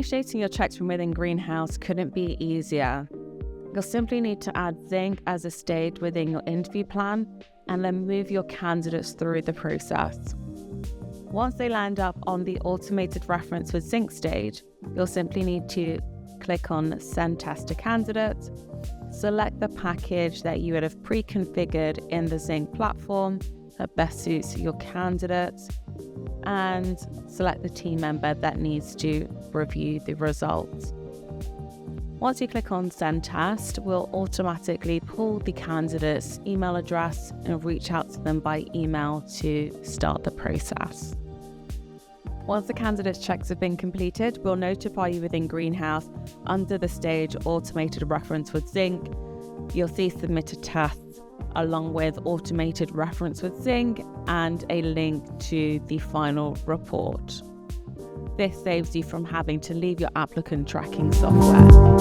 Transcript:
Initiating your checks from within Greenhouse couldn't be easier. You'll simply need to add Zinc as a stage within your interview plan and then move your candidates through the process. Once they land up on the automated reference with Zinc stage, you'll simply need to click on Send Test to Candidates, select the package that you would have pre-configured in the Zinc platform that best suits your candidates, and select the team member that needs to review the results. Once you click on Send Test, we'll automatically pull the candidate's email address and reach out to them by email to start the process. Once the candidate's checks have been completed, we'll notify you within Greenhouse under the stage Automated Reference with Zinc. You'll see Submitted Tests along with Automated Reference with Zinc and a link to the final report. This saves you from having to leave your applicant tracking software.